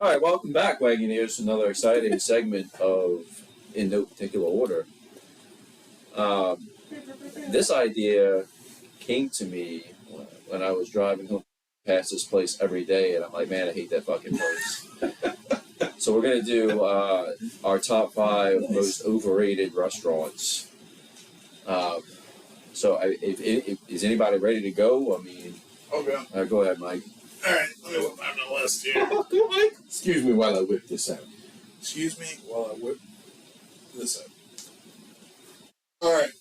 All right, welcome back, Wagoneers, to another exciting segment of In No Particular Order. This idea came to me when I was driving home past this place every day, and I'm like, man, I hate that fucking place. So we're going to do our top 5 most overrated restaurants. Is anybody ready to go? I mean... Okay. Go ahead, Mike. Alright, let me whip out my list here. Excuse me while I whip this out. Excuse me while I whip this out. Alright.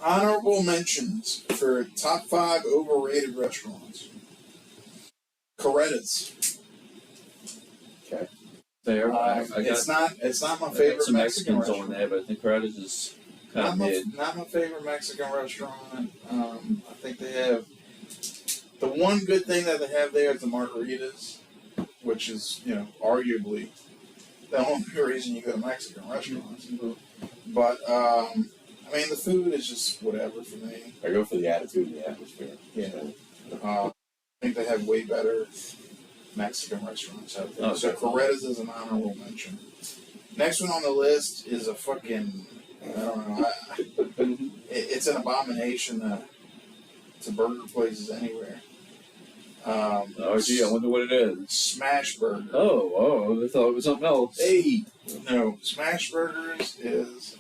Honorable mentions for top 5 overrated restaurants. Coretta's. Okay. There. It's not my favorite some Mexican Mexicans restaurant. on there, but I think Coretta's is kind of mid. Not my favorite Mexican restaurant. I think they have... The one good thing that they have there is the margaritas, which is, arguably the only reason you go to Mexican restaurants. Mm-hmm. But, the food is just whatever for me. I go for the attitude and the atmosphere. Yeah. I think they have way better Mexican restaurants out there. So Coretta's is an honorable mention. Next one on the list is a fucking, I don't know, it's an abomination to burger places anywhere. Gee, I wonder what it is. Smash Burger. Oh, I thought it was something else. Hey! No, Smash Burgers is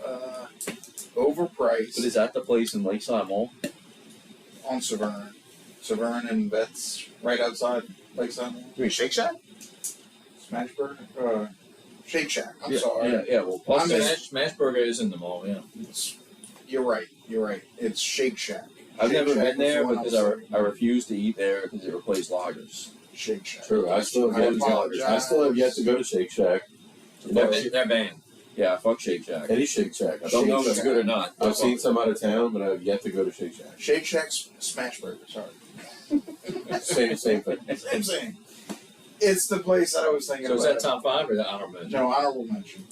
overpriced. But is that the place in Lakeside Mall? On Severn. Severn and Betts, right outside Lakeside Mall. You mean Shake Shack? Smash Burger? Shake Shack, I'm sorry. Yeah, well, Smash Burger is in the mall, yeah. You're right. It's Shake Shack. I've Shake never Shack been there is because I refuse to eat there because it replaced lagers. Shake Shack. True, I still have yet to go to Shake Shack. They're banned. Yeah, fuck Shake Shack. Any Shake Shack. I don't know if it's good or not. I've seen some out of town, but I've yet to go to Shake Shack. Shake Shack's Smash Burger, sorry. Same thing. Same thing. It's the place that I was thinking about. So is that top 5 or the honorable mention? No, honorable mention.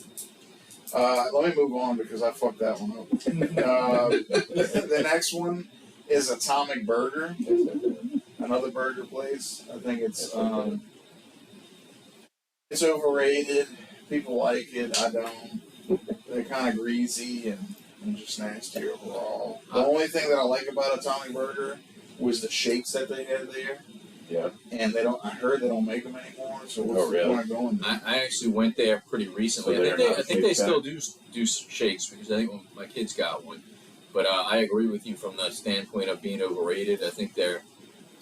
Let me move on because I fucked that one up. The next one is Atomic Burger. Another burger place. I think it's overrated. People like it. I don't. They're kind of greasy and just nasty overall. The only thing that I like about Atomic Burger was the shakes that they had there. Yeah. And I heard they don't make them anymore, so what's the point of going there? I actually went there pretty recently. So I think they still do shakes because I think my kids got one. But I agree with you from the standpoint of being overrated. I think to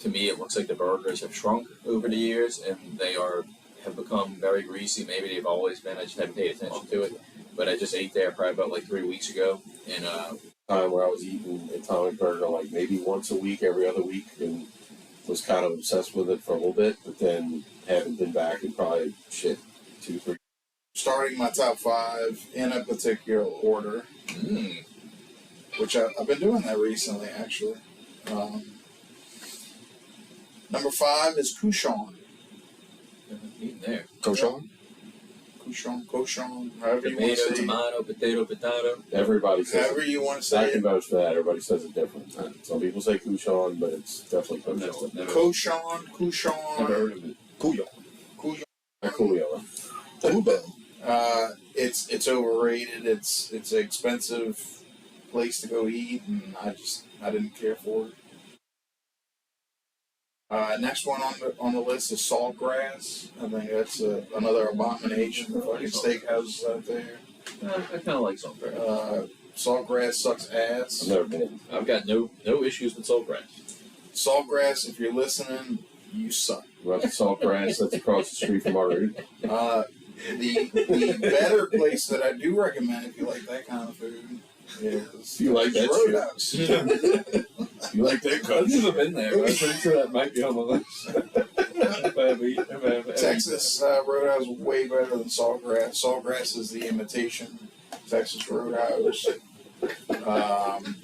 me, it looks like the burgers have shrunk over the years and they have become very greasy. Maybe they've always been. I just haven't paid attention to it. But I just ate there probably about 3 weeks ago. And time where I was eating Atomic Burger maybe once a week, every other week, and was kind of obsessed with it for a little bit, but then haven't been back in probably 2, 3. Starting my top 5 in a particular order, which I've been doing that recently, actually. Number 5 is Couchon. eating there. Couchon? Couchon, however you want to say it. Tomato, potato. Everybody says However you want to say I it. can vouch for that. Everybody says it different. Some people say Couchon, but it's definitely Couchon. Couchon. Never heard of it. Couillon. Kubo. It's overrated. It's an expensive place to go eat, and I didn't care for it. Next one on the list is Saltgrass. I think that's another abomination. The fucking steakhouses out there. I kind of like Saltgrass. Saltgrass sucks ass. I've never been. I've got no issues with Saltgrass. Saltgrass, if you're listening, you suck. Well, Saltgrass, that's across the street from Marguerite. The better place that I do recommend if you like that kind of food is You like that Roadhouse. You like that I've country? never been there, but I'm pretty sure that might be on the list. Texas. Texas Roadhouse is way better than Saltgrass. Saltgrass is the imitation Texas Roadhouse.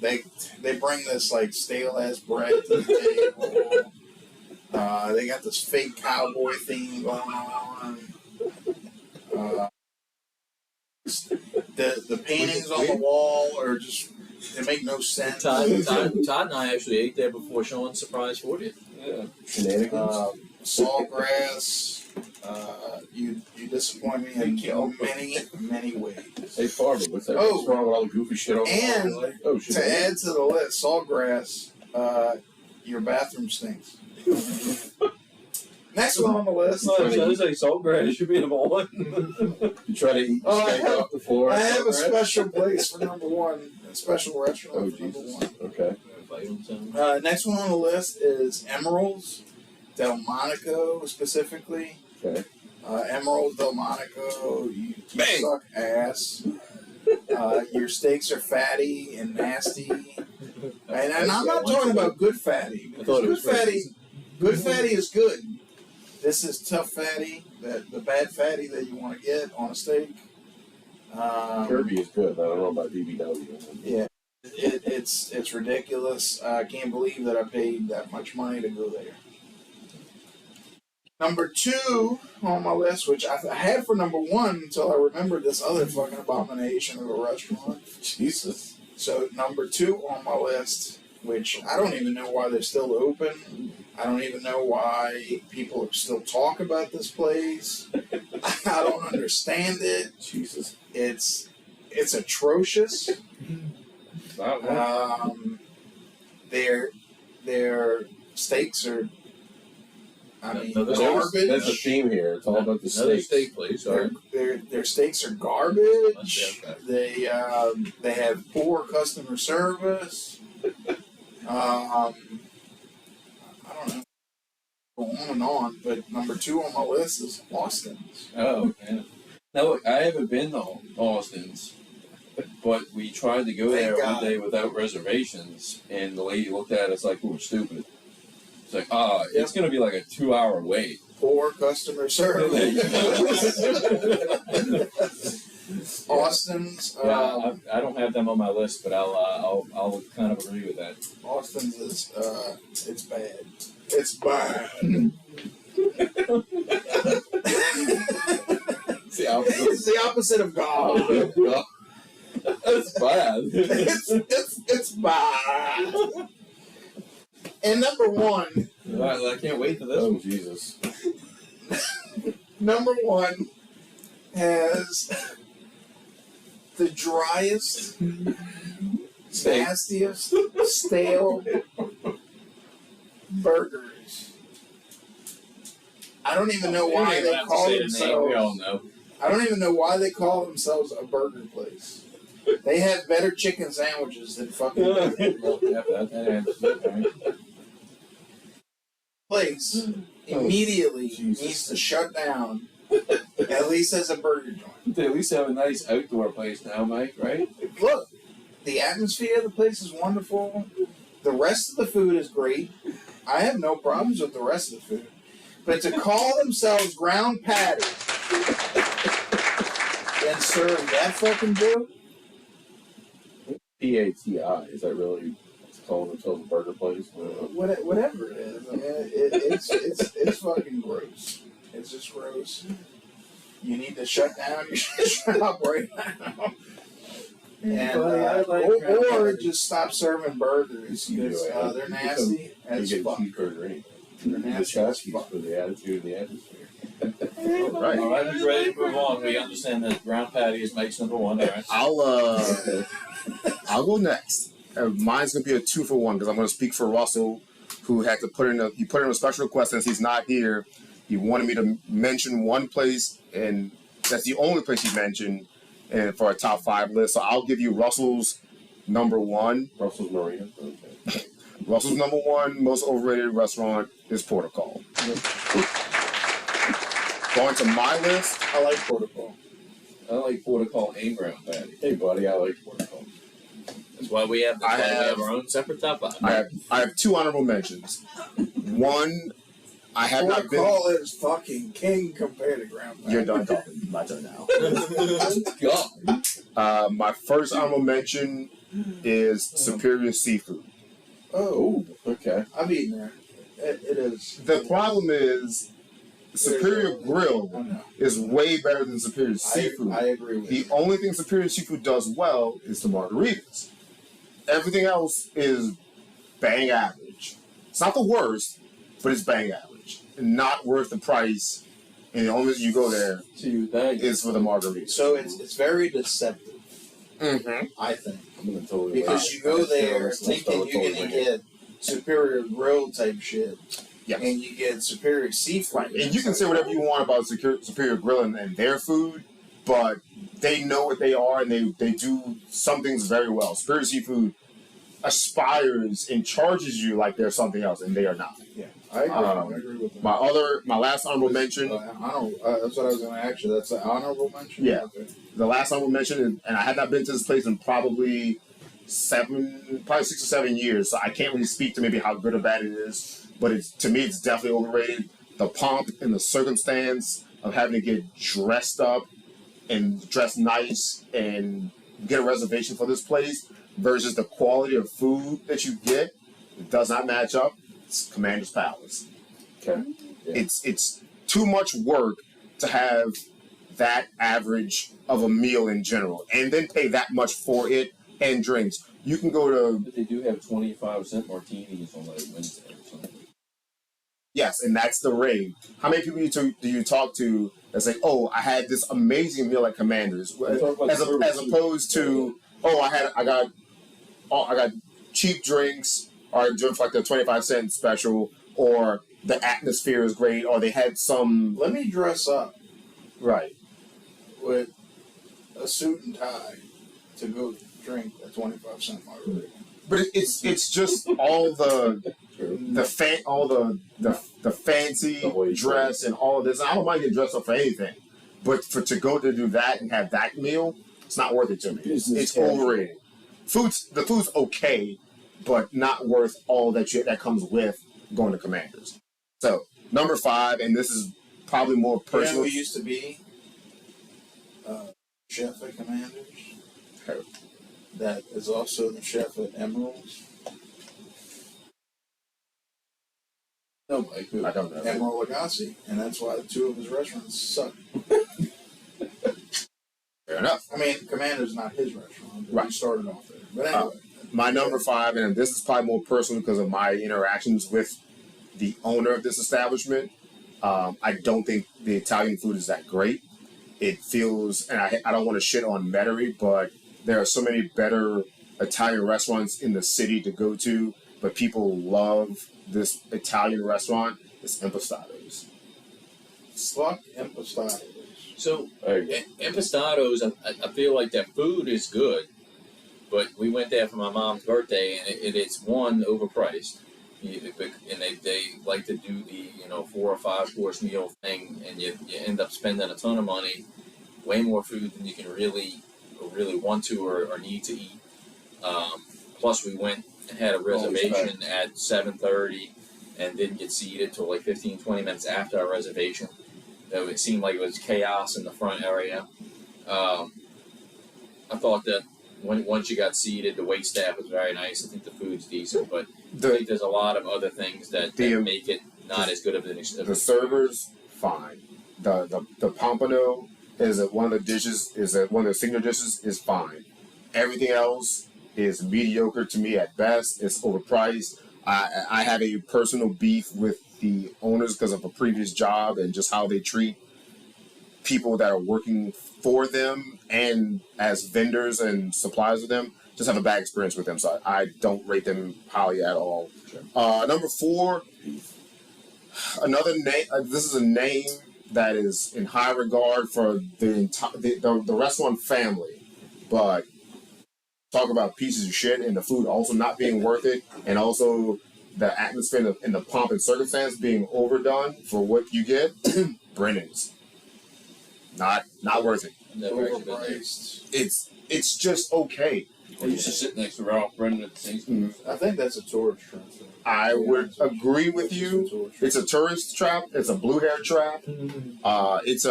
They bring this stale ass bread to the table. They got this fake cowboy theme going on. The paintings on the wall are just, they make no sense. Todd and I actually ate there before Sean's surprise 40th. Yeah. Shenanigans. Saltgrass. You disappoint me in many ways. Hey, Farmer, what's that? Oh. What's wrong with all the goofy shit over there? And Oh, shit. to add to the list, Saltgrass, your bathroom stinks. Next one on the list. No, it says like Saltgrass should be number one. You try to eat Oh, I steak have- off the floor. I have a Saltgrass? special place for number one, a special restaurant Oh, for number Jesus. one. Okay. Next one on the list is Emeralds, Delmonico specifically. Okay. Emeralds, Delmonico, you Bang. suck ass. Your steaks are fatty and nasty. And I'm not talking about good fatty. I thought it Because was good fatty is good. This is tough fatty, the bad fatty that you want to get on a steak. Kirby is good. I don't know about BBW. Yeah, it's ridiculous. I can't believe that I paid that much money to go there. Number 2 on my list, which I had for number 1 until I remembered this other fucking abomination of a restaurant. Jesus. So number 2 on my list, which I don't even know why they're still open. I don't even know why people still talk about this place. I don't understand it. Jesus. It's atrocious. Their steaks are, garbage. There's a theme here. It's all about the Another steaks. steak place. Sorry. Their steaks are garbage. Okay. They have poor customer service. I don't know. Go on and on, but number 2 on my list is Austin's. Oh, man. Now, look, I haven't been to Austin's, but we tried to go there Thank one God. day without reservations, and the lady looked at us like we were stupid. It's like, it's going to be like a 2-hour wait. Poor customer service. Austin's. Yeah, I don't have them on my list, but I'll kind of agree with that. Austin's is it's bad. It's bad. It's the opposite. It's the opposite of God. That's bad. It's bad. And number 1. I can't wait for this Oh, one. Jesus. Number 1 has the driest, nastiest, stale burgers. I don't even know why they call We all themselves. know. I don't even know why they call themselves a burger place. They have better chicken sandwiches than fucking Well, yeah, that answers it, right? place. Immediately Jesus. needs to shut down. At least as a burger joint. They at least have a nice outdoor place now, Mike, right? Look, the atmosphere of the place is wonderful. The rest of the food is great. I have no problems with the rest of the food. But to call themselves ground patty and serve that fucking joke, PATI. Is that really calling themselves a burger place? whatever it is, I mean, it's fucking gross. It's just gross. You need to shut down your shop right now. And, Buddy, I like ground or patty. just stop serving burgers You do because it. they're nasty You as get a fuck. cheeseburger, ain't They're The nasty as Chaskeys fuck. for the attitude and the atmosphere. All right, we're ready to move on. We understand that ground patty is Mike's number 1. All right. I'll go next. Mine's gonna be a 2 for 1 because I'm gonna speak for Russell, who had to put in a special request since he's not here. He wanted me to mention one place, and that's the only place he mentioned, and for a top 5 list. So I'll give you Russell's number 1. Russell's Marina. Okay. Russell's number 1 most overrated restaurant is Protocol. Going to my list. I like protocol. I like Protocol and ground patty. Hey, buddy, I like Protocol. That's why we have, I have- our own separate top 5. I have 2 honorable mentions. One, I have not been. Protocol is fucking king compared to ground patty. You're done talking. My turn now. God. My first honorable mention is Superior Seafood. Oh, Okay. I've eaten there. It is. The problem is Superior I Grill know. is way better than Superior Seafood. I agree with The you. only thing Superior Seafood does well is the margaritas. Everything else is bang average. It's not the worst, but it's bang average. And not worth the price and the only reason you go there is for the margaritas. So it's very deceptive. Mm-hmm. I think. I'm gonna totally Because you go there thinking you're going to get Superior Grill type shit. Yes. And you get Superior Seafood. Right. And you can say whatever you want about Superior Grill and their food, but they know what they are and they do some things very well. Superior Seafood aspires and charges you like they're something else, and they are not. Yeah, I agree with that. My last honorable mention. That's what I was going to ask you. That's an honorable mention? Yeah. Okay. The last honorable mention, and I had not been to this place in probably 6 or 7 years, so I can't really speak to maybe how good or bad it is, but to me, it's definitely overrated. The pomp and the circumstance of having to get dressed up and dress nice and get a reservation for this place versus the quality of food that you get, it does not match up. It's Commander's Palace. Okay. Yeah. It's too much work to have that average of a meal in general and then pay that much for it and drinks. You can go to... But they do have 25% martinis on like Wednesday or something. Yes, and that's the rate. How many people do you talk to that say, "Oh, I had this amazing meal at Commander's," as opposed to, "Oh, I got cheap drinks, or I drink like the 25-cent special, or the atmosphere is great, or they had some." Let me dress up Right. with a suit and tie to go drink a 25-cent margarita. But it's just all the fancy dress and all of this. I don't mind getting dressed up for anything, but to go to do that and have that meal, it's not worth it to me. It's overrated. The food's okay, but not worth all that comes with going to Commander's. So number 5, and this is probably more personal. You know who used to be chef at Commander's? Who? That is also the chef at Emerald's. No, Mike. I don't know. Emerald Lagasse, and that's why 2 of his restaurants suck. Fair enough. I mean, Commander's not his restaurant, but Right. he started off there. But anyway. My number 5, and this is probably more personal because of my interactions with the owner of this establishment. I don't think the Italian food is that great. It feels, and I don't want to shit on Metairie, but there are so many better Italian restaurants in the city to go to, but people love this Italian restaurant. It's Impastato's. Fuck Impastato's. So, Impastato's, I feel like that food is good, but we went there for my mom's birthday, and it's one, overpriced. And they like to do the 4 or 5 course meal thing, and you end up spending a ton of money, way more food than you can really want to or need to eat. Plus, we went and had a reservation at 7:30 and didn't get seated till like 15-20 minutes after our reservation. So it seemed like it was chaos in the front area. I thought that once you got seated, the wait staff was very nice. I think the food's decent, but I think there's a lot of other things that make it not as good of an experience. The servers, fine. The pompano is one of the dishes. One of the signature dishes is fine. Everything else is mediocre to me at best. It's overpriced. I have a personal beef with the owners because of a previous job and just how they treat people that are working for them and as vendors and suppliers of them. Just have a bad experience with them, so I don't rate them highly at all. Sure. Number 4, another name. This is a name that is in high regard for the restaurant family, but talk about pieces of shit and the food also not being worth it, and also the atmosphere and the pomp and circumstance being overdone for what you get. Brennan's not worth it. Overpriced. It's just okay. I used to sit next to Ralph Brennan at the Sainsbury's. I think that's a tourist trap. I would agree with you. It's a tourist trap. It's a blue hair trap. It's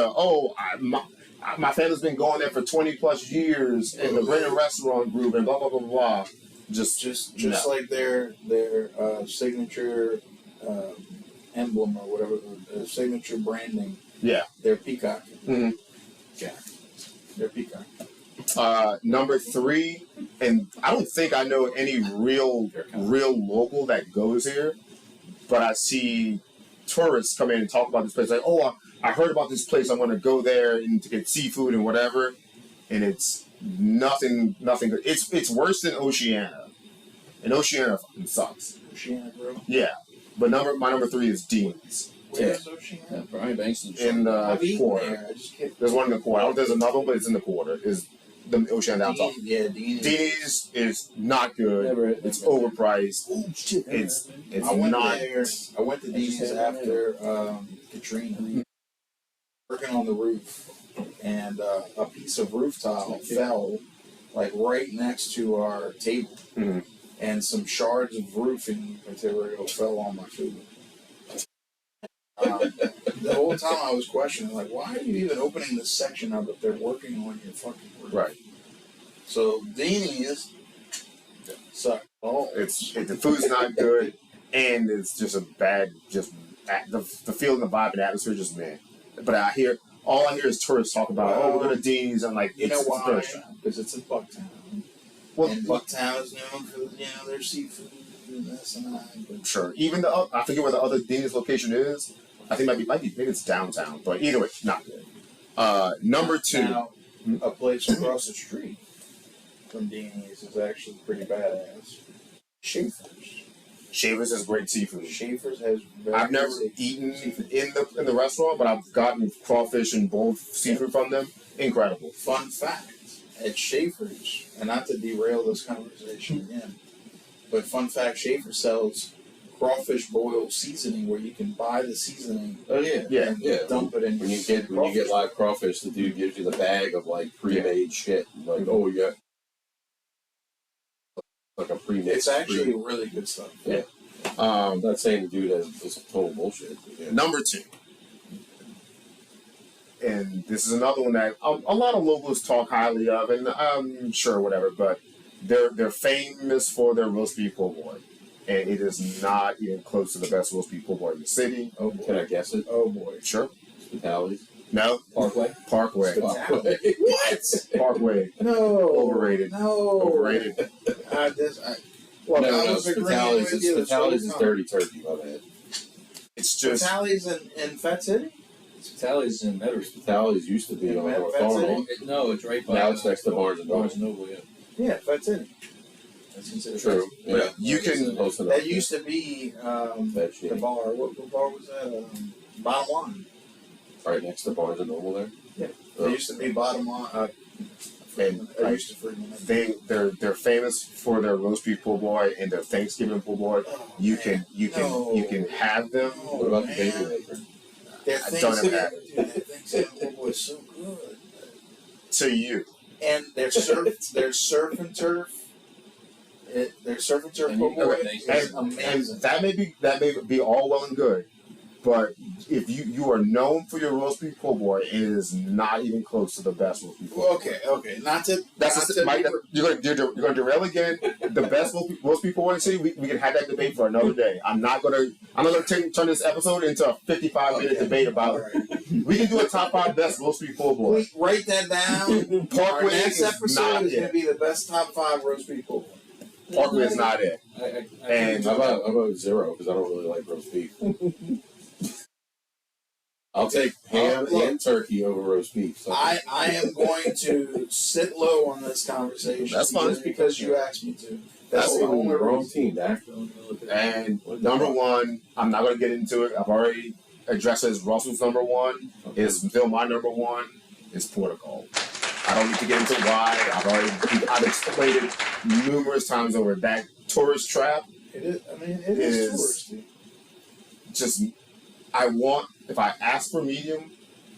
my family's been going there for 20 plus years in the Brennan restaurant group and blah blah blah blah. Just like their signature emblem or whatever, the signature branding. Yeah, their peacock. Mm-hmm. Yeah, their peacock. Number 3, and I don't think I know any real local that goes here, but I see tourists come in and talk about this place like, oh, I heard about this place. I'm going to go there and to get seafood and whatever, and it's nothing good. It's worse than Oceana, and Oceana fucking sucks. Oceana Grill. Yeah, but my number 3 is Dean's Where's Oceana? Yeah, Brian Banks in the I've eaten quarter. there. I just can't. There's one in the quarter. I don't know if there's another one, but it's in the quarter. Is the Oceana downtown? Dean's is not good. It's overpriced. Oh shit! It's I went not. there. I went to Dean's after Katrina, working on the roof, and a piece of roof tile fell like right next to our table, Mhm. and some shards of roofing material fell on my food. The whole time I was questioning, like, why are you even opening this section up if they're working on your fucking roof? Right. So Dean's suck. Oh, The food's not good, and it's just a bad. Just the feeling, the vibe, and atmosphere, just man. But all I hear is tourists talk about, we're going to Dean's, and like, you know it's why? tourist trap. Because it's in Bucktown. Well, And Bucktown is known for their seafood and this and that. But sure. Even I forget where the other Dean's location is. I think maybe it's downtown, but either way, not good. Number 2. now, a place across the street from Dean's is actually pretty badass. Schaefer's. Shavers is great seafood. Schaefer's has very I've never good eaten seafood. in the restaurant, but I've gotten crawfish and both seafood from them. Incredible. Fun fact, at Schaefer's, and not to derail this conversation again, but fun fact, Schaefer sells crawfish boil seasoning where you can buy the seasoning Oh yeah, Yeah. yeah. dump it in. When you get live crawfish, the dude gives you the bag of like pre-made shit. Like, oh yeah, like a pre-mixed. It's actually really good stuff. Yeah. I'm not saying the dude is total bullshit. But yeah. Number 2. And this is another one that a lot of locals talk highly of, and I'm sure whatever, but they're famous for their roast beef po' boy. And it is not even close to the best roast beef po' boy in the city. Oh boy. Can I guess it? Oh boy. Sure. Hospitalities. No. Parkway. Parkway. What? Parkway. No. Overrated. No. Overrated. Look, No, I was agreeing Hospitalities. with you this whole Hospitalities is time. dirty turkey. My bad. It's just. Fatalities in Fat City? Tally's in Meadows. Hospitalities used to be on Fat North City? Farnham. No, it's right by. Now it's next to Barnes and Noble. Barnes and Noble, yeah. Yeah, Fat City. That's considered. True. Yeah. You can. Close enough. That used to be That the shit. bar. What bar was that? Bottom Line. Right next to Barnes and Noble there. Yeah. Oh. There used to be Bottom Line. And I used to freaking they're famous for their roast beef po' boy and their Thanksgiving po' boy. You can have them. What about the baby maker? Their I don't Thanksgiving, have dude, their Thanksgiving po' boy is so good. To you. And their surf and turf. Their surf and turf And po' you- boy okay, is And amazing. that may be all well and good, but if you are known for your roast beef po' boy, it is not even close to the best roast beef po' boy. Okay. Not to. You're gonna derail again. The best roast beef po' boy in the city. We can have that debate for another day. I'm not gonna turn this episode into a 55-minute debate about. All right. We can do a top 5 best roast beef po' boy. Wait, write that down. Our Parkway next is episode not is going it. to be the best top 5 roast beef po' boy. Parkway is not it. And How about 0? Because I don't really like roast beef. I'll take ham and turkey over roast beef. So I am going to sit low on this conversation. That's fine. Just because you asked me to. That's the on only the wrong reason. team, Dak. And number 1, I'm not going to get into it. I've already addressed it as Russell's number 1. Is still my number 1. Is Portugal. I don't need to get into why. I've explained it numerous times over. That tourist trap. It is. I mean, it is touristy. Just if I ask for medium,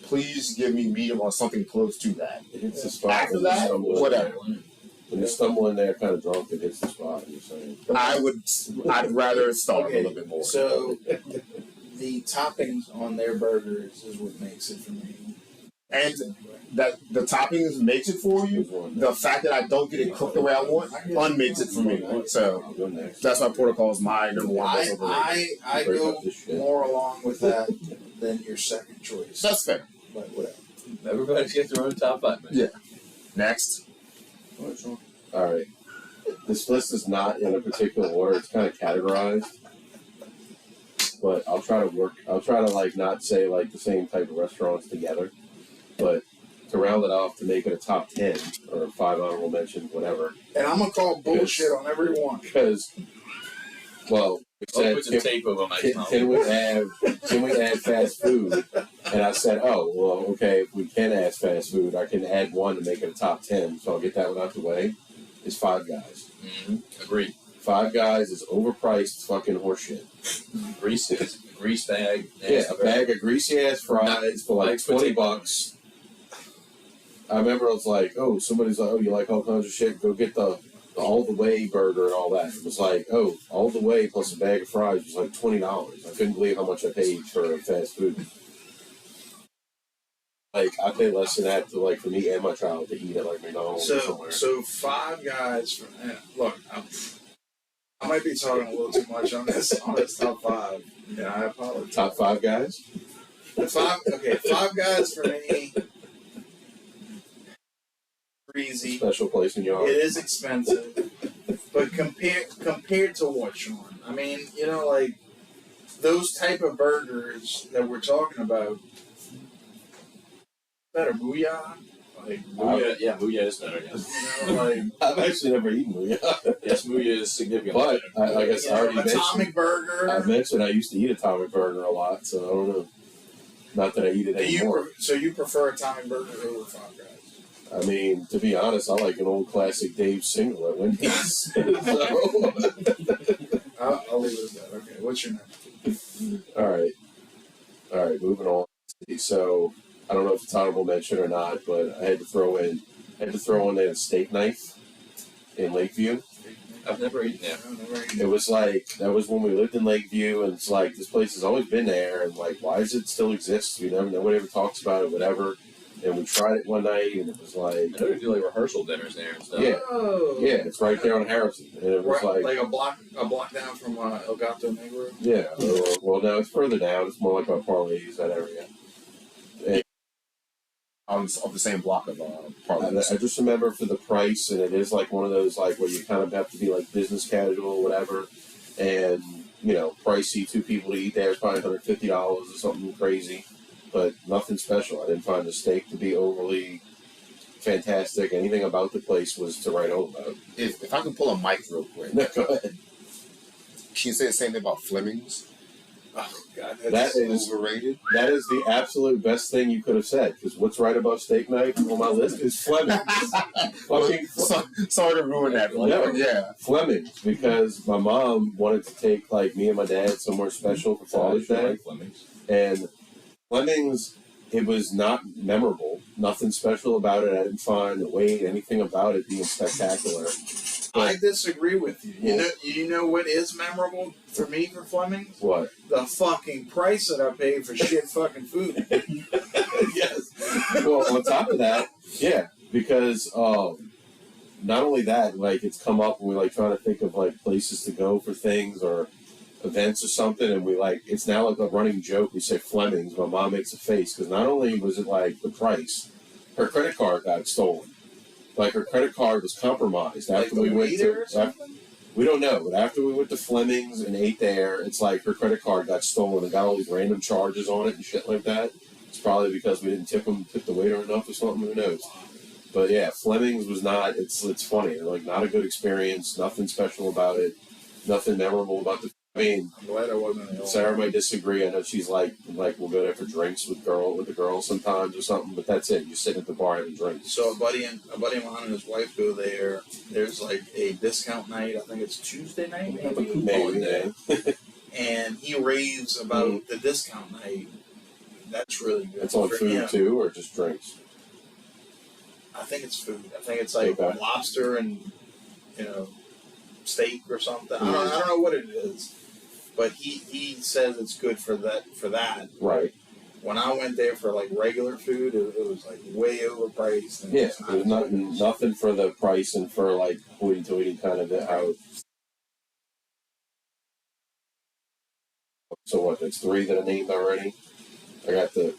please give me medium or something close to that. It hits the spot. After when you that, stumble in whatever. there. When you stumble in there kind of drunk, it hits the spot. You're saying. I'd rather starve Okay, a little bit more. So the toppings on their burgers is what makes it for me. And that the toppings makes it for you. The fact that I don't get it cooked the way I want unmakes it for me. So I'll go next. that's why Portugal is my number 1. most overrated. I go more along with that than your second choice. That's fair. But whatever. Everybody's got their own top 5, man. Yeah. Next. All right. This list is not in a particular order. It's kind of categorized. but I'll try to like not say like the same type of restaurants together, but to round it off to make it a top 10 or 5 honorable mentions, whatever. And I'm gonna call bullshit on every one. Because, well, we I'll said, put some tape over my mouth. can we add fast food? And I said, oh, well, okay, if we can add fast food, I can add one to make it a top 10. So I'll get that one out the way. It's Five Guys. Mm-hmm. Agreed. Five Guys is overpriced fucking horseshit. Grease bag. Yeah, a bag of greasy ass fries for like $20. I remember I was like, oh, somebody's like, oh, you like all kinds of shit? Go get the all the way burger and all that. It was like, oh, all the way plus a bag of fries was like $20. I couldn't believe how much I paid for fast food. Like, I pay less than that to, like, for me and my child to eat at like McDonald's or somewhere. So Five Guys. Look, I might be talking a little too much on this top 5. Yeah, I apologize. Top 5 guys? Five Guys for me. Easy. Special place in your heart. It is expensive, but compared to what, Sean? I mean, you know, like those type of burgers that we're talking about. Better booyah. Like Booyah is better. Yes. you know, like I've actually never eaten booyah. Yes, Booyah is significant. But I guess I already Atomic mentioned. Burger. I mentioned I used to eat Atomic Burger a lot, so I don't know. Not that I eat it anymore. So you prefer Atomic Burger over Five Guys? I mean, to be honest, I like an old classic Dave single at Wendy's. So, I'll leave it at that. Okay, what's your name? all right, moving on. So I don't know if it's honorable mention or not, but I had to throw in a steak knife in Lakeview. I've never eaten there. It was like, that was when we lived in Lakeview, and it's like, this place has always been there, and like, why does it still exist? Nobody ever talks about it, whatever. And we tried it one night, and it was like, I know they do like rehearsal dinners there and stuff. Yeah. Oh. yeah, it's right there on Harrison, and it was Like a block down from El Gato Negro. yeah, well, no, it's further down. It's more like by Parlays, that area. Of the same block of I Parliament. just remember for the price, and it is like one of those like where you kind of have to be like business casual or whatever, and you know, pricey. 2 people to eat there is probably $150 or something crazy, but nothing special. I didn't find the steak to be overly fantastic. Anything about the place was to write home about. If I can pull a mic real quick, No, go ahead. can you say the same thing about Fleming's? Oh God, That is Overrated. That is the absolute best thing you could have said, because what's right above steak knife on my list is Fleming's. Fucking Sorry to ruin that. No. Yeah. Fleming's, because my mom wanted to take like me and my dad somewhere special for Father's Day, and Fleming's, it was not memorable. Nothing special about it. I didn't find the weight, anything about it being spectacular. I disagree with you. You know what is memorable for me for Fleming's? What? The fucking price that I paid for shit fucking food. Yes. Well, on top of that, yeah, because not only that, like it's come up when we like trying to think of like places to go for things or events or something, and we like it's now like a running joke. We say Fleming's. My mom makes a face because not only was it like the price, her credit card got stolen. Like her credit card was compromised after Like we went to. or something? We don't know, but after we went to Fleming's and ate there, it's like her credit card got stolen and got all these random charges on it and shit like that. It's probably because we didn't tip the waiter enough or something. Who knows? But yeah, Fleming's was not. It's funny. Like not a good experience. Nothing special about it. Nothing memorable about the. I mean, I'm glad I wasn't the Sarah might disagree. I know she's like we'll go there for drinks with the girls sometimes or something, but that's it. You sit at the bar having drinks. So a buddy of mine and his wife go there. There's like a discount night. I think it's Tuesday night, maybe. Maybe, yeah. And he raves about the discount night. That's really good. It's on for food him. too, or just drinks. I think it's food. I think it's like Okay. lobster and steak or something. I don't know what it is, but he says it's good for that. Right. When I went there for like regular food, it was like way overpriced. And Yeah, there's nothing for the price and for like hoity-toity kind of how. So what? That's 3 that I named already. I got the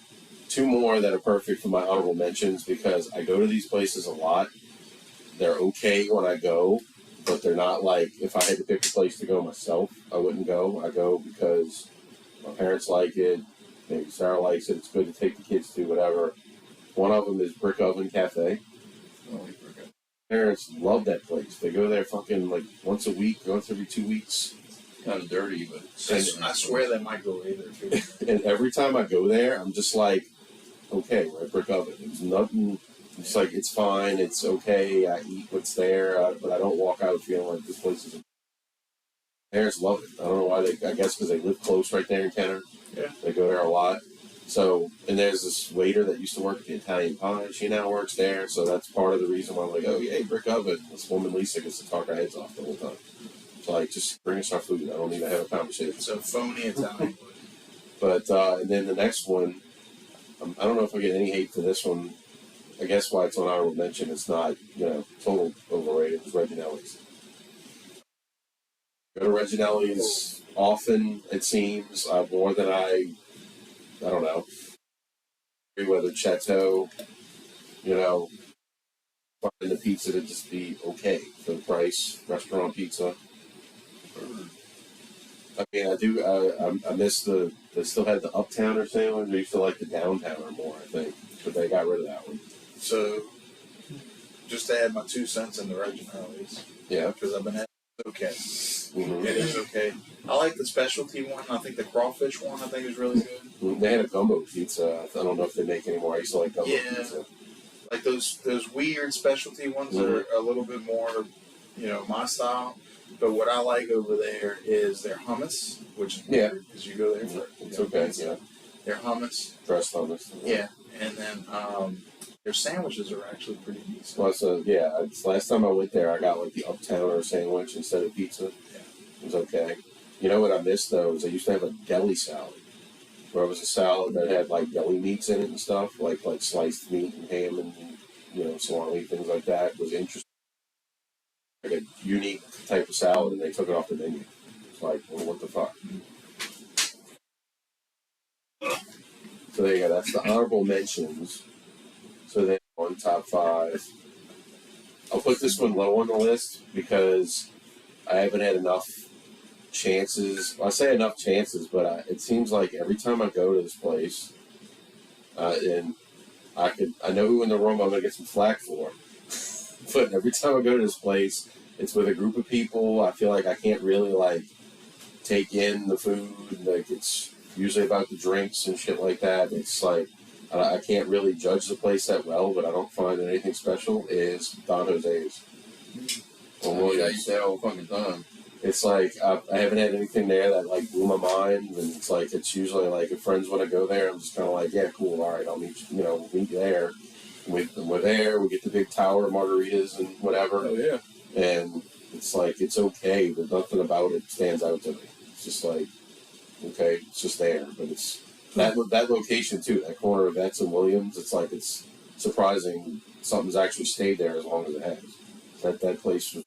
2 more that are perfect for my honorable mentions because I go to these places a lot. They're okay when I go, but they're not like if I had to pick a place to go myself, I wouldn't go. I go because My parents like it. Maybe Sarah likes it. It's good to take the kids to whatever. One of them is Brick Oven Cafe. Parents love that place. They go there fucking like once a week, once every 2 weeks. Kind of dirty, but I swear they microwave there too. And every time I go there, I'm just like, okay, we're at Brick Oven. There's nothing. It's like it's fine. It's okay. I eat what's there, but I don't walk out feeling like this place is. Parents love it. I don't know why. I guess because they live close right there in Kenner. Yeah. They go there a lot. So, and there's this waiter that used to work at the Italian Pie. She now works there. So that's part of the reason why I'm like, oh, yeah, Brick Oven. This woman, Lisa, gets to talk our heads off the whole time. So, like, just bring us our food. I don't need to have a conversation. It's a phony Italian. But, and then the next one, I don't know if I get any hate for this one. I guess why it's on honorable mention, it's not, total overrated. It's Reginelli's. Go to Reginelli's often, it seems, more than I don't know. Whether Chateau, finding the pizza to just be okay for the price, restaurant pizza. I mean, I miss they still had the Uptowner sandwich. They used to like the Downtowner more, I think, but they got rid of that one. So, just to add my 2 cents in the Reginelli's. Yeah. Because I've been having it okay. Mm-hmm. It is okay. I like the specialty one. I think the crawfish one, I think, is really good. They had a gumbo pizza. I don't know if they make anymore. I used to like gumbo pizza. Like those weird specialty ones that are a little bit more, my style. But what I like over there is their hummus, which is weird because you go there for it's okay. pizza. Yeah. Their hummus. Dressed hummus. Yeah, and then their sandwiches are actually pretty decent. Well, so last time I went there, I got like the Uptowner sandwich instead of pizza. Yeah. It was okay. You know what I missed though is they used to have a deli salad, where it was a salad that had like deli meats in it and stuff, like sliced meat and ham and salami, things like that. It was interesting, like a unique type of salad, and they took it off the menu. It's like, well, what the fuck? So there you go. That's the honorable mentions. So then on top 5, I'll put this one low on the list because I haven't had enough chances. Well, I say enough chances, but it seems like every time I go to this place, and I know who in the room I'm going to get some flack for, but every time I go to this place, it's with a group of people. I feel like I can't really take in the food. Like it's usually about the drinks and shit like that. It's like I can't really judge the place that well, but I don't find anything special. Is Don Jose's. I used to have all fucking time. It's like I haven't had anything there that blew my mind, and it's usually if friends want to go there, I'm just kind of like, yeah, cool, all right, I'll meet you. We'll meet you there. We're there. We get the big tower of margaritas and whatever. Oh yeah. And it's it's okay, but nothing about it stands out to me. It's just okay, it's just there, but it's that location too, that corner of Vets and Williams. It's surprising something's actually stayed there as long as it has. That place was.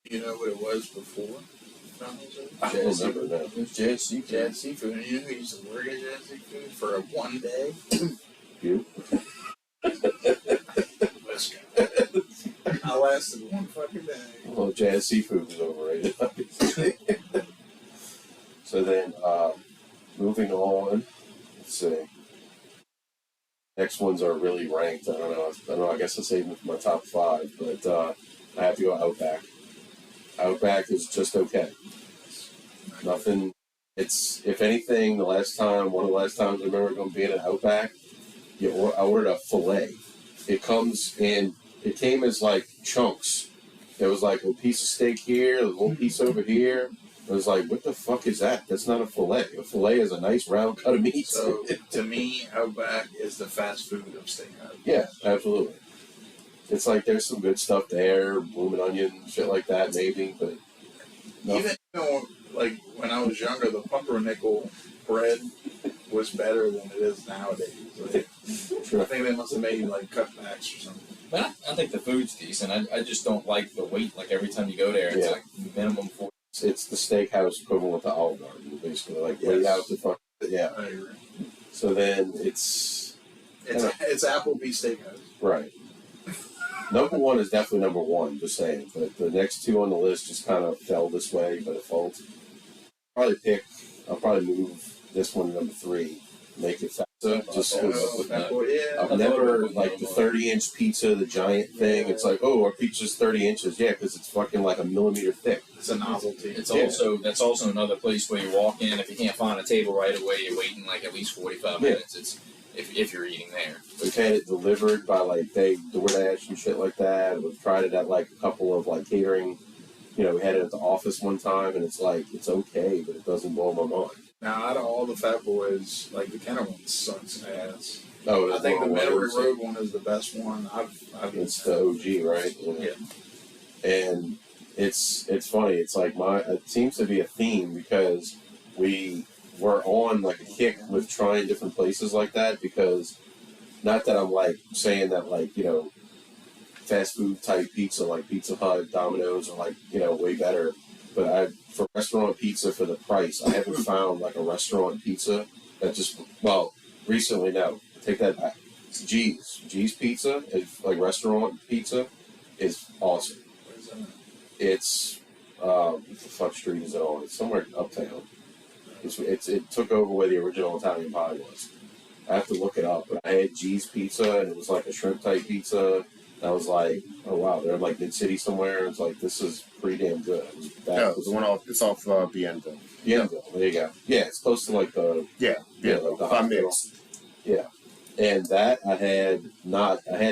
You know what it was before? I don't remember that. It was Jazz Seafood. Jazz Seafood. And you know who used to work at Jazz Seafood for one day? You? This guy. I lasted one fucking day. Well, Jazz Seafood was overrated, obviously. So then, moving on, let's see. Next ones are really ranked. I don't know. I guess I'll save them for my top 5, but I have to go Outback. Outback is just okay. Nothing. It's, if anything, one of the last times I remember going being at Outback, I ordered a filet. It came as chunks. There was a piece of steak here, a little piece over here. It was what the fuck is that? That's not a filet. A filet is a nice round cut of meat. So, to me, Outback is the fast food of steakhouse. Yeah, absolutely. It's there's some good stuff there, blooming onion, shit like that, maybe, but Even when I was younger, the pumpernickel bread was better than it is nowadays. Sure. I think they must have made cutbacks or something. But I think the food's decent. I just don't like the wait. Every time you go there, it's minimum 4. It's the steakhouse equivalent to Olive Garden, basically. Laid out the fuck. Yeah. I agree. So then it's Applebee's Steakhouse. right. Number 1 is definitely number 1, just saying. But the next 2 on the list just kind of fell this way by default. I'll probably move this one to number 3, make it faster. Just because I've never like the 30-inch pizza, the giant thing. It's like, oh, our pizza's 30 inches. Yeah, because it's fucking like a millimeter thick. It's a novelty. It's also that's also another place where you walk in. If you can't find a table right away, you're waiting like at least 45 minutes. It's if you're eating there. We've had it delivered by like DoorDash and shit like that. We've tried it at like a couple of like catering. You know, we had it at the office one time, and it's like it's okay, but it doesn't blow my mind. Now, out of all the Fat Boys, like the Kenner one sucks ass. Oh, I think the Metairie Road one is the best one. It's the OG, right? Yeah. And it's funny. It's like it seems to be a theme because we were on like a kick with trying different places like that because not that I'm like saying that like, you know, fast food type pizza like Pizza Hut, Domino's are like, you know, way better. But for restaurant pizza for the price, I haven't found like a restaurant pizza that just, well, recently, no, take that back. It's G's. G's Pizza, is like restaurant pizza, is awesome. Where's that? It's, what the fuck street is it on? It's somewhere uptown. It took over where the original Italian pie was. I have to look it up, but I had G's Pizza, and it was like a shrimp type pizza. I was like, oh wow, they're in like mid city somewhere. It's like this is pretty damn good. The one off. It's off Bienville. Bienville. There you go. Yeah, it's close to like the like the hospital. Yeah, and that I had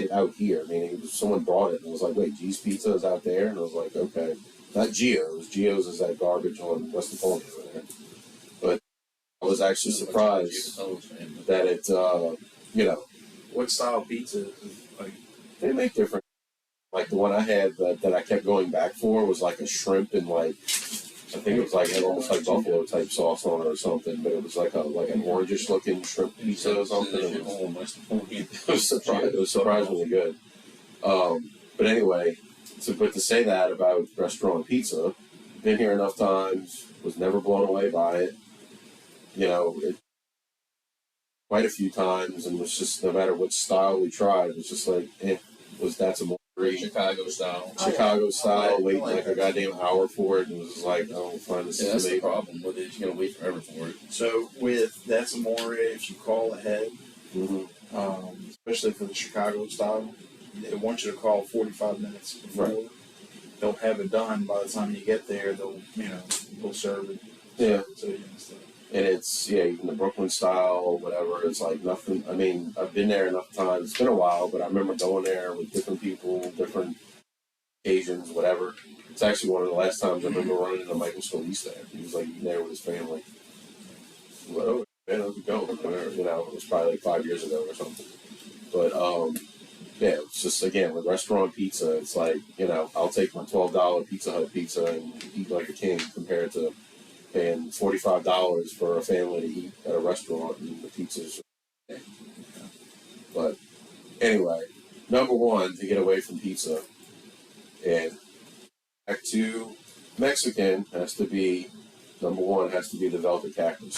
it out here. Meaning someone brought it and was like, wait, G's Pizza is out there, and I was like, okay, not Gio's. Gio's is that garbage on West Napoleon over there. But I was actually surprised that it, you know, What style pizza is it? Like? They make different. Like the one I had that I kept going back for was like a shrimp and like I think it was like had almost like buffalo type sauce on it or something, but it was like an orangish looking shrimp pizza or something. It was surprisingly good. But anyway, but to say that about restaurant pizza, been here enough times, was never blown away by it. You know, quite a few times, and was just no matter what style we tried, it was just like, that's a more Chicago style, waiting like a goddamn hour for it, and it was just like, oh, fine, this is that's the problem with it. You're gonna wait forever for it. So with That's Amore, if you call ahead, especially for the Chicago style, they want you to call 45 minutes before. Right. They'll have it done by the time you get there. They'll serve it. Yeah. To you and stuff. And it's, even the Brooklyn style or whatever, it's like nothing. I mean, I've been there enough times. It's been a while, but I remember going there with different people, different occasions, whatever. It's actually one of the last times I remember running into Michael Scalise there. He was like there with his family. Like, oh, man, how's it going? You know, it was probably like 5 years ago or something. But, it's just, again, with restaurant pizza, it's like, I'll take my $12 Pizza Hut pizza and eat like a king compared to paying $45 for a family to eat at a restaurant and the pizza's. But anyway, number one, to get away from pizza and back to Mexican number one has to be the Velvet Cactus.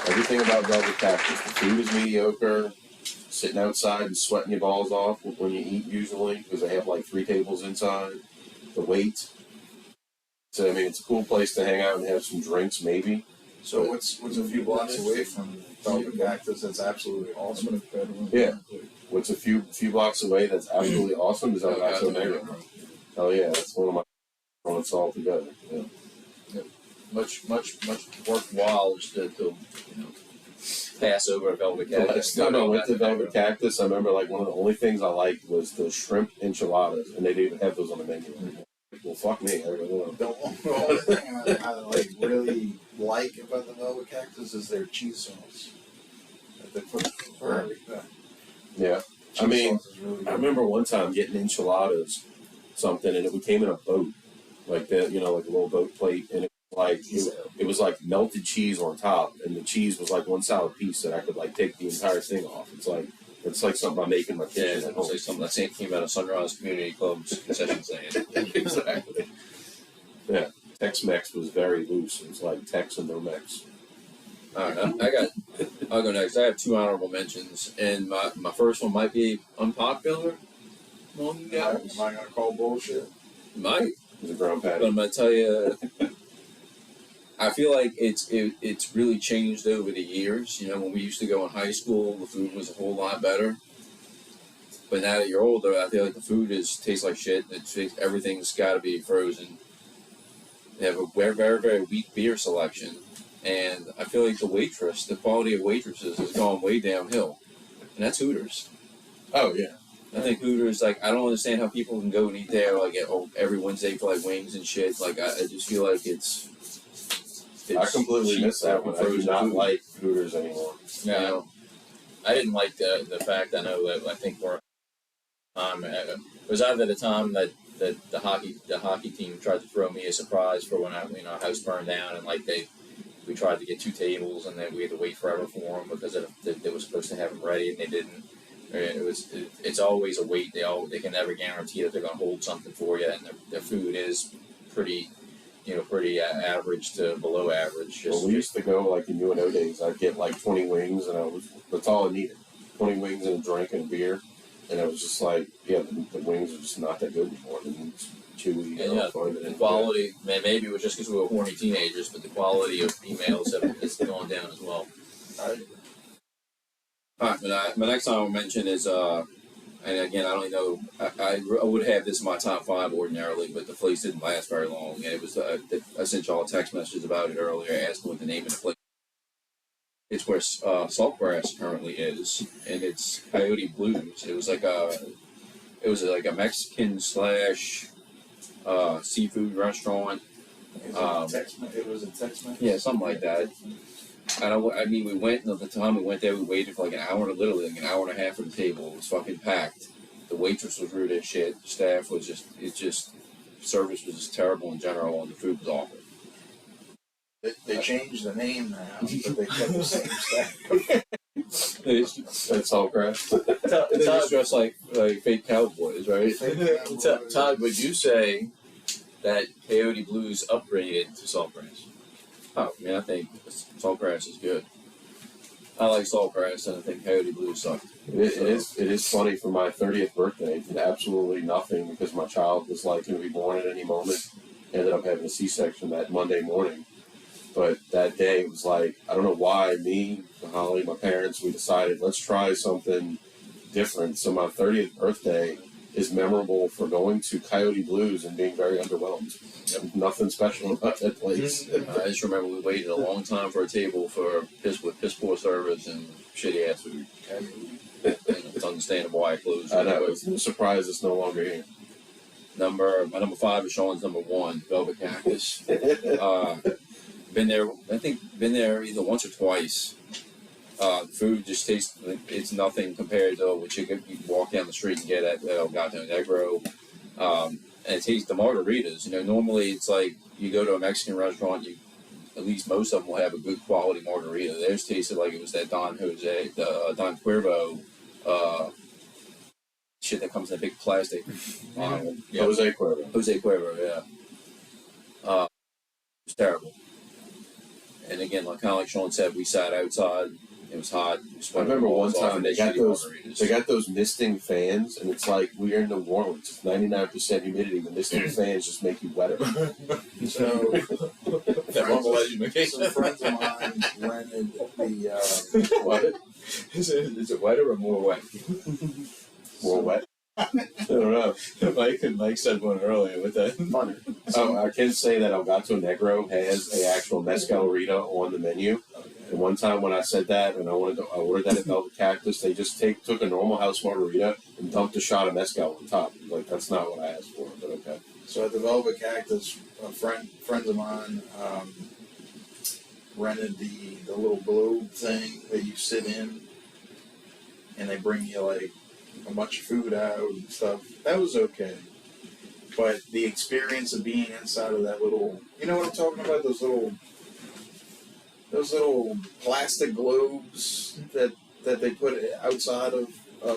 Everything about Velvet Cactus, the food is mediocre, sitting outside and sweating your balls off when you eat usually because they have like 3 tables inside. The wait. So, I mean, it's a cool place to hang out and have some drinks, maybe. So what's a few blocks away from Velvet Cactus that's absolutely awesome? Yeah. What's a few blocks away that's absolutely awesome is out there. Oh, yeah, that's one of my restaurants all together. Yeah. Much worthwhile just to pass over a Velvet Cactus. No, with the Velvet Cactus, I remember like one of the only things I liked was the shrimp enchiladas, and they didn't even have those on the menu anymore. Well, fuck me. The only thing I really like about the Velvet Cactus is their cheese sauce that they put for everything. Yeah. I mean, really I remember one time getting enchiladas, something, and it came in a boat, like that, like a little boat plate, and it was like melted cheese on top, and the cheese was like one solid piece that I could like take the entire thing off. It's like something I make in my kitchen at home. It's like something that came out of Sunrise Community Club's concession stand. Exactly. Yeah. Tex-Mex was very loose. It was like Tex and no Mex. Alright, I'll go next. I have 2 honorable mentions, and my first one might be unpopular among you guys. Am I going to call bullshit? Might. It was a ground patty. But I'm going to tell you, I feel like it's really changed over the years. You know, when we used to go in high school, the food was a whole lot better. But now that you're older, I feel like the food tastes like shit. Everything's got to be frozen. They have a very, very, very weak beer selection, and I feel like the quality of waitresses has gone way downhill, and that's Hooters. Oh yeah. I think Hooters, like, I don't understand how people can go and eat there, like, every Wednesday for, like, wings and shit. Like, I just feel like it's I completely missed that one. I do not like Hooters anymore. No, I didn't like the fact. I know that I think we're it was either the time that the hockey team tried to throw me a surprise for when our house burned down, and like we tried to get 2 tables and then we had to wait forever for them because they were supposed to have them ready and they didn't. It's always a wait. They can never guarantee that they're going to hold something for you, and their food is pretty average to below average. We used to go like in UNO days. I'd get like 20 wings, and that's all I needed. 20 wings and a drink and a beer, and it was just like, yeah, the wings are just not that good anymore. It's chewy. The quality, maybe it was just because we were horny teenagers, but the quality of emails has gone down as well. All right, but my next time I'll mention is, and again, I don't even know, I would have this in my top 5 ordinarily, but the place didn't last very long. And it was, I sent y'all a text message about it earlier, asking what the name of the place. It's where Saltgrass currently is, and it's Coyote Blues. It was like a Mexican / seafood restaurant. It was a text message. Yeah, something like that. I mean, we went, and at the time we went there, we waited for like an hour, literally like an hour and a half at the table. It was fucking packed. The waitress was rude as shit. The staff was service was just terrible in general, and the food was awful. They changed the name now, but they kept the same staff. That's all crap. They just dress like fake cowboys, right? Todd, would you say that Coyote Blues upgraded to Saltgrass? Oh, I mean, I think Saltgrass is good. I like Saltgrass, and I think Coyote Blues sucked. It is funny. For my 30th birthday, I did absolutely nothing because my child was like going to be born at any moment. Ended up having a C-section that Monday morning. But that day, it was like, I don't know why, me, Holly, my parents, we decided, let's try something different. So my 30th birthday is memorable for going to Coyote Blues and being very underwhelmed. Yep. Nothing special about that place. I just remember we waited a long time for a table with piss poor service and shitty ass food. It's understandable why it closed. I know. It's no surprise it's no longer here. My number 5 is Sean's number 1, Velvet Cactus. Been there either once or twice. The food just tastes, it's nothing compared to what you can walk down the street and get at El Gato Negro. And it tastes the margaritas. Normally it's like you go to a Mexican restaurant, at least most of them will have a good quality margarita. Theirs tasted like it was that Don Cuervo shit that comes in a big plastic bottle. Yeah. Jose Cuervo, yeah. It's terrible. And again, kind of like Sean said, we sat outside. It was hot. I remember one time they got those misting fans, and it's like we're in New Orleans. It's 99% humidity. The misting fans just make you wetter. So, some friends of mine rented the what? Is it wetter or more wet? More wet. I don't know. Mike said one earlier with that. Funny. So I can say that El Gato Negro has an actual mezcalita on the menu. And one time when I said that and I ordered that at Velvet Cactus, they just took a normal house margarita and dumped a shot of mezcal on top. Like, that's not what I asked for, but okay. So at the Velvet Cactus, friends of mine rented the little globe thing that you sit in, and they bring you like a bunch of food out and stuff. That was okay. But the experience of being inside of that little, you know what I'm talking about? Those little plastic globes that they put outside of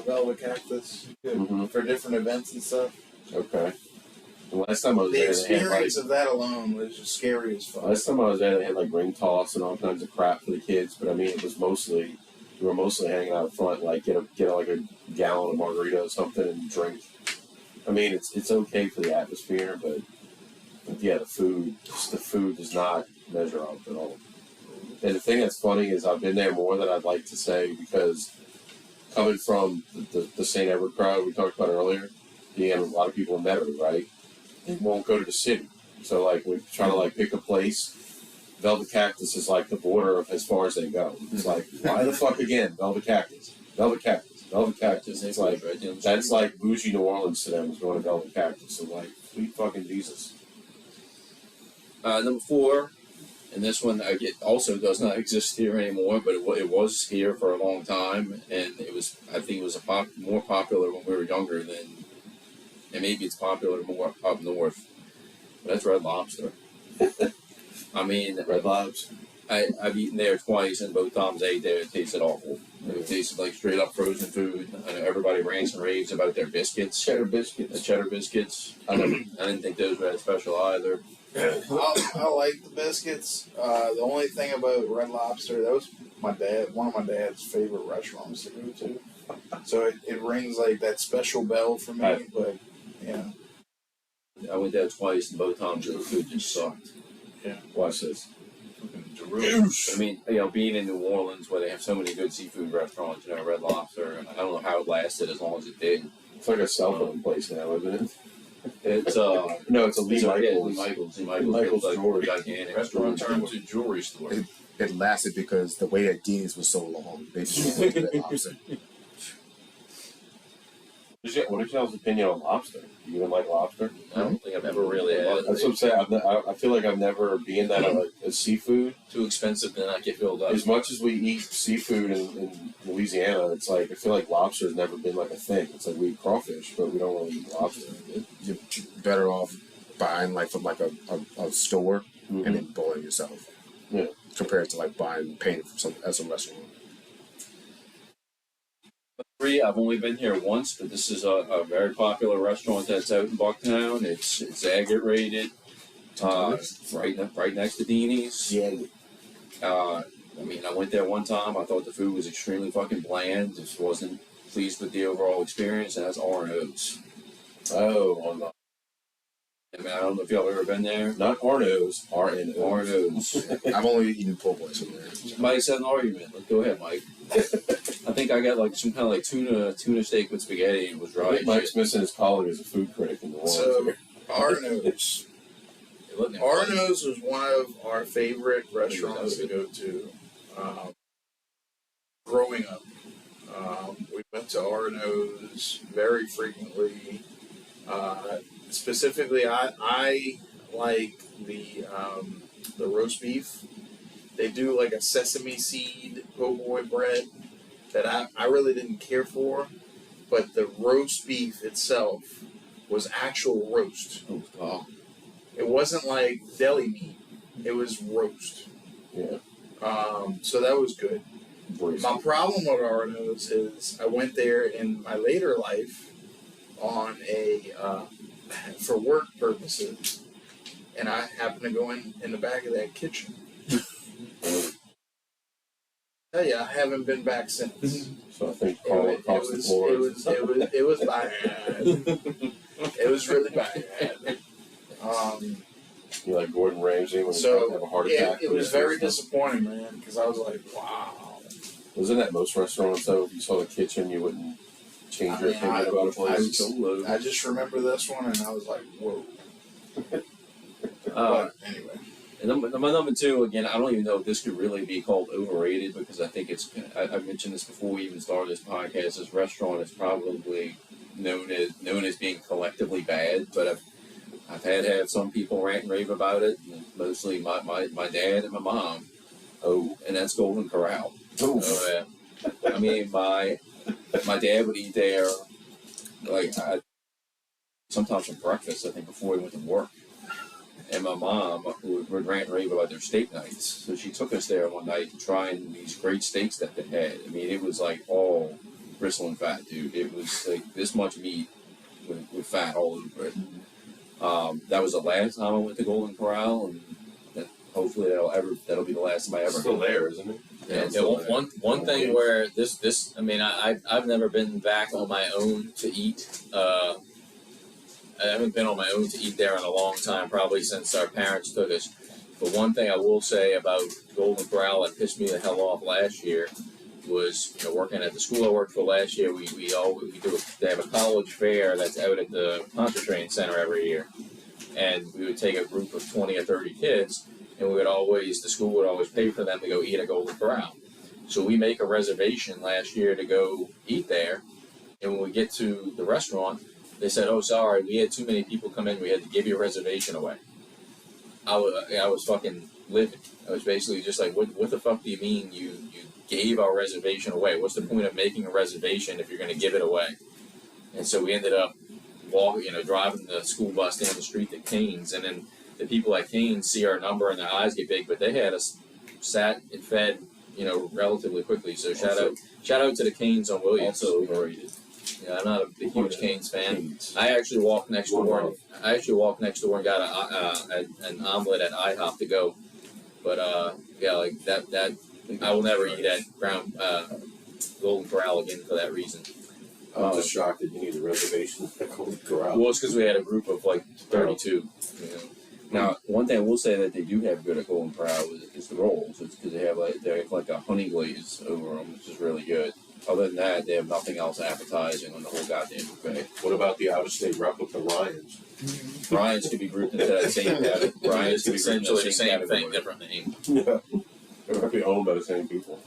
Velvet Cactus for different events and stuff. Okay. The last time I was there, the experience of that alone was just scary as fuck. Last time I was there, they had like ring toss and all kinds of crap for the kids. But I mean, we were mostly hanging out front, like get like a gallon of margarita or something and drink. I mean, it's okay for the atmosphere, but yeah, the food is not measure up at all. And the thing that's funny is I've been there more than I'd like to say because coming from the St. Edward crowd we talked about earlier, being a lot of people in Metairie, right? They won't go to the city. So, like, we're trying to, like, pick a place. Velvet Cactus is, like, the border of as far as they go. It's like, why the fuck again? Velvet Cactus. Velvet Cactus. Velvet Cactus. It's like, that's like bougie New Orleans to them is going to Velvet Cactus. So, like, sweet fucking Jesus. Number 4, and this one also does not exist here anymore, but it was here for a long time, and I think it was more popular when we were younger and maybe it's popular more up north. But that's Red Lobster. I mean, Red Lobster. I've eaten there twice, and both times I ate there, it tasted awful. It tasted like straight up frozen food. I know everybody rants and raves about their biscuits. Cheddar biscuits. The cheddar biscuits. I didn't think those were that special either. I like the biscuits. The only thing about Red Lobster, that was one of my dad's favorite restaurants to go to. So it rings like that special bell for me. But yeah, I went there twice, and both times the food just sucked. Yeah. Watch this. I mean, being in New Orleans where they have so many good seafood restaurants, Red Lobster, I don't know how it lasted as long as it did. It's like a cell phone place now, isn't it? It's no, it's a Lee Michaels. Lee Michaels jewelry. Gigantic Restaurant turned to jewelry store. It lasted because the wait at Dean's was so long. They just went to that lobster. What is y'all's opinion on lobster? Do you even like lobster? I don't think I've ever really had it. That's what I'm saying. I feel like I've never been that a seafood. Too expensive to not get filled up. As much as we eat seafood in Louisiana, it's like I feel like lobster has never been like a thing. It's like we eat crawfish, but we don't really eat lobster. You're better off buying like from like a store and then boiling yourself. Yeah. Compared to like paying from some restaurant. 3, I've only been here once, but this is a very popular restaurant that's out in Bucktown. It's agate rated, right next to Deanie's. Yeah. I went there one time. I thought the food was extremely fucking bland. Just wasn't pleased with the overall experience, and that's Arno's. Oh, on the. I don't know if y'all ever been there. Not Arno's, Arno's. Arno's. I've only eaten po' boys from there. Mike said an argument. Go ahead, Mike. I think I got like some kind of like tuna steak with spaghetti and it was I dry. think Mike's missing his calling as a food critic in the world. so Arno's. Arno's was one of our favorite restaurants to go to growing up. We went to Arno's very frequently. Specifically, I like the roast beef. They do like a sesame seed po' boy bread that I really didn't care for, but the roast beef itself was actual roast. Oh. It wasn't like deli meat. It was roast. Yeah. So that was good. My problem with Arno's is I went there in my later life on for work purposes, and I happened to go in the back of that kitchen. Tell you, I haven't been back since. So I think Carl across the floor. It was bad. It was really bad. You like Gordon Ramsay when he have a heart So attack? it was very disappointing, man, because I was like, wow. Wasn't that most restaurants though? If you saw the kitchen, you wouldn't change your opinion about a place. I just remember this one, and I was like, whoa. Uh, But anyway. And my number 2, again, I don't even know if this could really be called overrated because I think I mentioned this before we even started this podcast. This restaurant is probably known as being collectively bad, but I've had some people rant and rave about it, mostly my dad and my mom. Oh, and that's Golden Corral. Oh, yeah. I mean, my dad would eat there, sometimes for breakfast, I think, before he went to work. And my mom would rant and rave about their steak nights. So she took us there one night to try these great steaks that they had. I mean, it was like all bristling fat, dude. It was like this much meat with fat all over it. That was the last time I went to Golden Corral, and hopefully that'll be the last time I ever. It's still there, isn't it? Yeah, one thing where this I mean I've never been back on my own to eat. I haven't been on my own to eat there in a long time, probably since our parents took us. But one thing I will say about Golden Corral that pissed me the hell off last year was, working at the school I worked for last year. They have a college fair that's out at the Pontchartrain Center every year, and we would take a group of 20 or 30 kids, and the school would always pay for them to go eat at Golden Corral. So we make a reservation last year to go eat there, and when we get to the restaurant, they said, "Oh, sorry, we had too many people come in. We had to give your reservation away." I was fucking livid. I was basically just like, what the fuck do you mean you gave our reservation away? What's the point of making a reservation if you're going to give it away? And so we ended up driving the school bus down the street to Cane's, and then the people at Cane's see our number and their eyes get big, but they had us sat and fed, relatively quickly. So shout out to the Cane's on Williams. Also overrated. Yeah, I'm not a huge Cane's fan. I actually walked next door. And got an omelet at IHOP to go. But like that I will never eat at Golden Corral again for that reason. I'm just shocked that you need a reservation at Golden Corral. Well, it's because we had a group of like 32. Now, one thing I will say that they do have good at Golden Corral is the rolls. It's because they have like a honey glaze over them, which is really good. Other than that, they have nothing else appetizing on the whole goddamn buffet. What about the out-of-state replica Lions? Ryan's could be grouped into that same category. Ryan's could be grouped into Essentially the same category. thing, different name. Yeah. They're probably owned by the same people.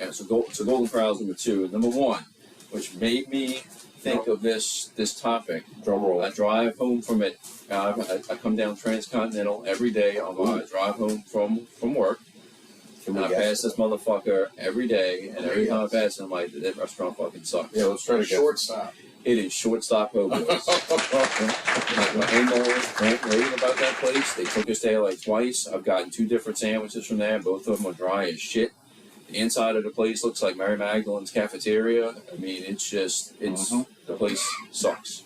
Yeah, so Golden Corral is number 2. Number 1, which made me think of this topic. Drum roll. I drive home from it. I come down Transcontinental every day on my drive home from work. And I pass this motherfucker every day, and every time I pass it, I'm like, that restaurant fucking sucks. Yeah, let's try to get Shortstop. It is Shortstop Hobo's. My in-laws rant raving about that place. They took us there like twice. I've gotten 2 different sandwiches from there. Both of them are dry as shit. The inside of the place looks like Mary Magdalene's cafeteria. I mean, the place sucks.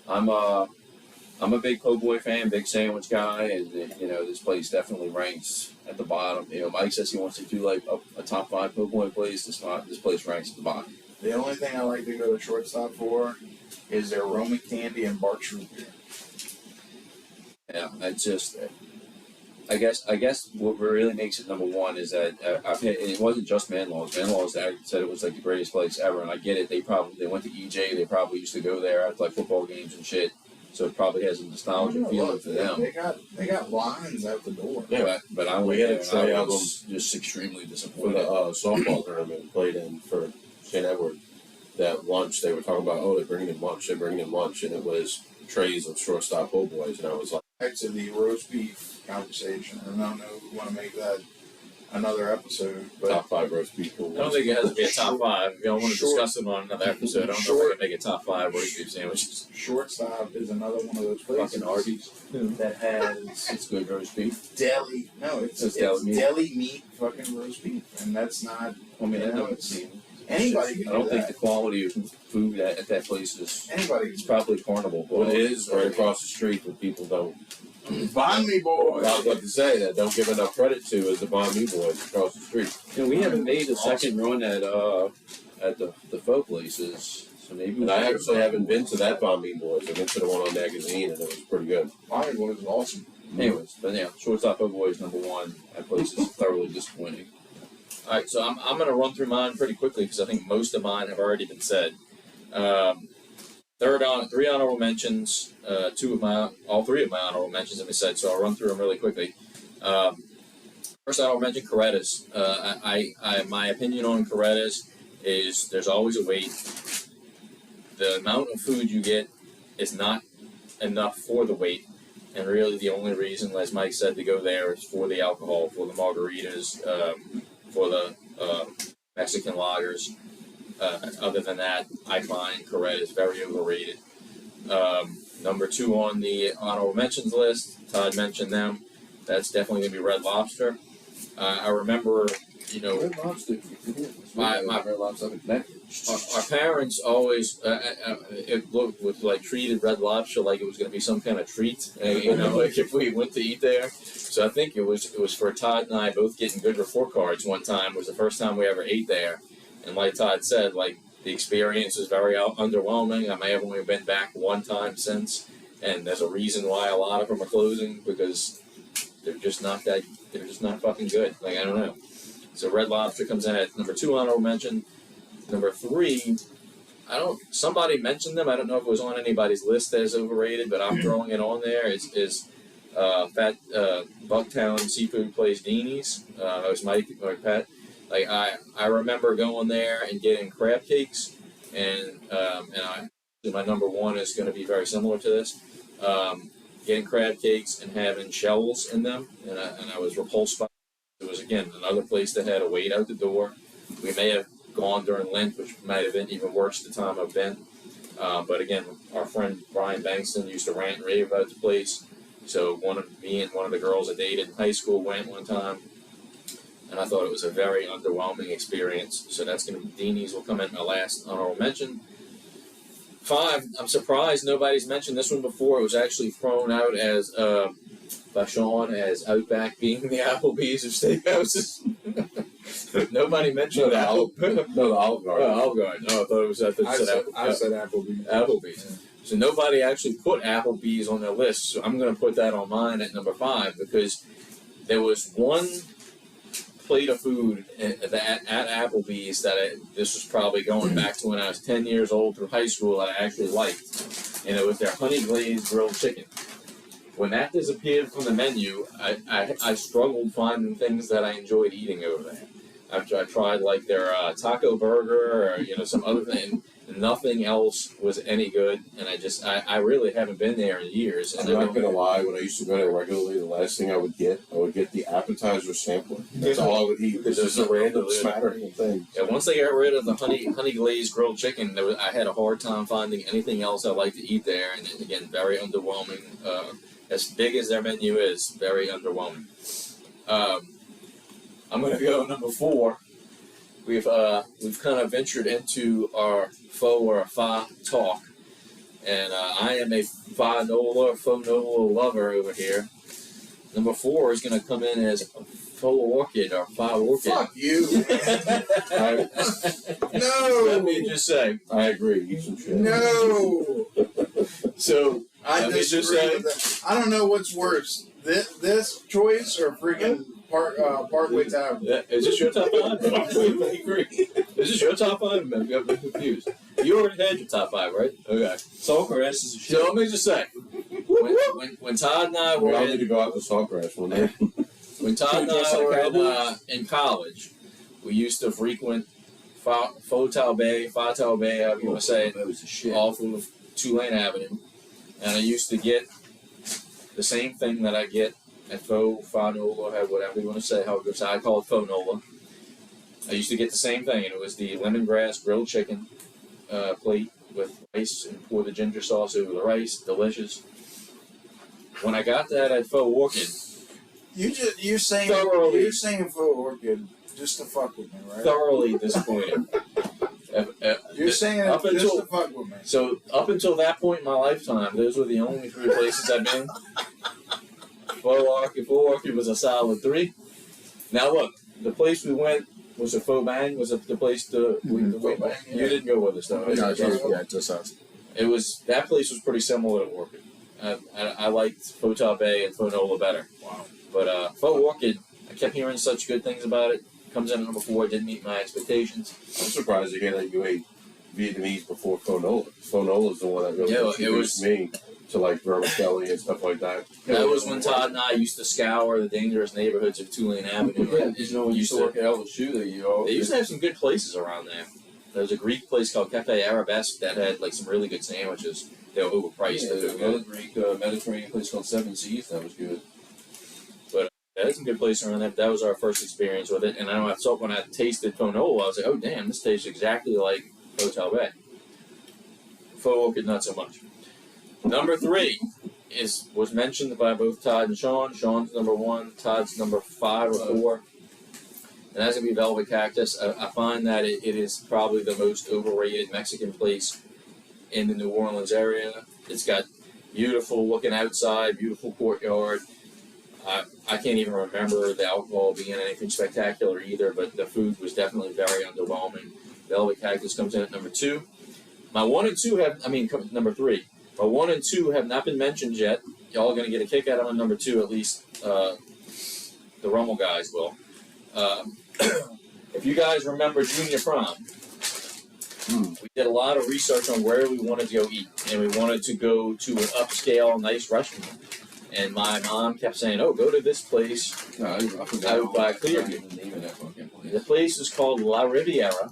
I'm a big po' boy fan, big sandwich guy, and this place definitely ranks at the bottom. Mike says he wants to do like a top 5 po' boy place. This place ranks at the bottom. The only thing I like to go to Shortstop for is their Roman candy and Barks root beer. Yeah, I guess what really makes it number 1 is that it wasn't just Manlaw's. Manlaw's said it was like the greatest place ever, and I get it. They went to EJ. They probably used to go there after like football games and shit. So it probably has a nostalgic feeling for them. They got lines out the door. Yeah, but I We had a try I album was just extremely for the disappointed. softball tournament we played in for St. Edward. That lunch, they were talking about, they're bringing in lunch, and it was trays of Shortstop po' boys, and I was like, Back to the roast beef conversation, and I don't know if we want to make that another episode, but top 5 roast beef po' I don't boys. think it has to be a top 5. If y'all want to Short- discuss it on another episode, I don't know if I can make a top 5 roast beef sandwiches. Shortstop is another one of those places Fucking Arby's. that has It's good roast beef. deli. No, it's deli meat. deli meat fucking roast beef, and that's not. I mean, You know, anybody can I don't do think that. the quality of food at that place is. Anybody It's can. probably carnival. What it is right across the street that people don't. Bond me, boy. I was about to say that don't give enough credit to is the Bon Me Boys across the street. We haven't made a second run at the pho places, so maybe. And I actually haven't been to that Bon Me Boys. I've been to the one on Magazine, and it was pretty good. Bond me, boy is awesome. Anyways, but yeah, Shortstop Po' Boys number 1. That place is thoroughly disappointing. All right, so I'm going to run through mine pretty quickly because I think most of mine have already been said. 3 honorable mentions. All 3 of my honorable mentions have been said, so I'll run through them really quickly. First honorable mention, Coretta's. My opinion on Coretta's is there's always a wait. The amount of food you get is not enough for the wait, and really the only reason, as Mike said, to go there is for the alcohol, for the margaritas, for the Mexican lagers. Other than that, I find Coretta's very overrated. Number 2 on the honorable mentions list, Todd mentioned them. That's definitely going to be Red Lobster. I remember, Red Lobster. My- Red Lobster. our parents always treated Red Lobster like it was going to be some kind of treat. Like if we went to eat there. So I think it was for Todd and I both getting good report cards one time. It was the first time we ever ate there. And like Todd said, the experience was very underwhelming. I may have only been back one time since, and there's a reason why a lot of them are closing because They're just not that. They're just not fucking good. Like, I don't know. So Red Lobster comes in at number 2 honorable mention. Number 3, somebody mentioned them. I don't know if it was on anybody's list as overrated, but I'm throwing it on there. Is Bucktown seafood place Deanie's. That was Mike or Pat. Like, I remember going there and getting crab cakes, and my number 1 is going to be very similar to this. Getting crab cakes and having shells in them, and I was repulsed by it. It was, again, another place that had a wait out the door. We may have gone during Lent, which might have been even worse the time I've been. But again, our friend Brian Bankston used to rant and rave about the place. So me and one of the girls I dated in high school went one time, and I thought it was a very underwhelming experience. So that's going to be Deanie's will come in my last honorable mention. 5, I'm surprised nobody's mentioned this one before. It was actually thrown out as by Sean as Outback being the Applebee's of steakhouses. Nobody mentioned that. The Olive Garden. Oh, Olive Garden. No, I thought it was I said Applebee's. Applebee's. So nobody actually put Applebee's on their list. So I'm going to put that on mine at number 5 because there was one plate of food at Applebee's that this was probably going back to when I was 10 years old through high school that I actually liked, and it was their honey glazed grilled chicken. When that disappeared from the menu, I struggled finding things that I enjoyed eating over there. I tried like their taco burger or some other thing. Nothing else was any good, and I really haven't been there in years. And I'm not gonna lie, when I used to go there regularly, the last thing I would get the appetizer sampler. That's all I would eat because it's a random smattering of things. Yeah, once they got rid of the honey glazed grilled chicken, I had a hard time finding anything else I liked to eat there, and again, very underwhelming. As big as their menu is, very underwhelming. I'm gonna go number 4. We've kind of ventured into our faux or fa talk, and I am a faux nola lover over here. Number 4 is going to come in as faux orchid or fa orchid. Fuck you. No. Let me just say, I agree. Eat some shit. No. so I let me just disagree say, with that. I don't know what's worse, this choice or freaking Parkway Tavern. Is this your top 5? I agree. Is this your top 5? I'm confused. You already had your top 5, right? Okay. Sawgrass is a shit. So let me just say, when Todd and I were I need to go out to Sawgrass one day. when Todd and I were in college, we used to frequent Fotal Bay, however you want to say it, That was a shit. off of Tulane Avenue, and I used to get the same thing that I get at Fanola, whatever you want to say, however I call it Fonola. I used to get the same thing, and it was the lemongrass grilled chicken plate with rice and pour the ginger sauce over the rice. Delicious. When I got that at Faux Orchid, You're saying Faux Orchid just to fuck with me, right? thoroughly disappointed. You're saying it up just until to fuck with me. So up until that point in my lifetime, those were the only 3 places I've been. Faux Orchid was a solid 3. Now look, the place we went was a Faux Bang. Was the place you didn't go with us though. Right? Yeah, just us. That place was pretty similar to Orchid. I liked Fotal Bay and Fonola better. Wow. But Faux Orchid, I kept hearing such good things about it. Comes in at number 4, didn't meet my expectations. I'm surprised to hear that you ate Vietnamese before Fonola. Fonola's the one that really introduced me to like vermicelli and stuff like that. That was when Todd and I used to scour the dangerous neighborhoods of Tulane Avenue. When you used to work at LSU, They used to have some good places around there. There was a Greek place called Cafe Arabesque that had like some really good sandwiches. They were overpriced. There was another Greek Mediterranean place called Seven Seas. That was good. They had some good places around there. That was our first experience with it. And I know when I tasted Fonola, I was like, oh damn, this tastes exactly like Fotal Bay. Faux Orchid, not so much. Number 3 was mentioned by both Todd and Sean. Sean's number 1, Todd's number 5 or 4. And that's going to be Velvet Cactus. I find that it is probably the most overrated Mexican place in the New Orleans area. It's got beautiful looking outside, beautiful courtyard. I can't even remember the alcohol being anything spectacular either, but the food was definitely very underwhelming. Velvet Cactus comes in at number 2. My 1 and 2 number 3. My 1 and 2 have not been mentioned yet. Y'all are going to get a kick out of them. Number 2, at least the Rummel guys will. If you guys remember junior prom, we did a lot of research on where we wanted to go eat, and we wanted to go to an upscale, nice restaurant. And my mom kept saying, "Oh, go to this place." No, I Out by Clearview. the name of that fucking place. The place is called La Riviera.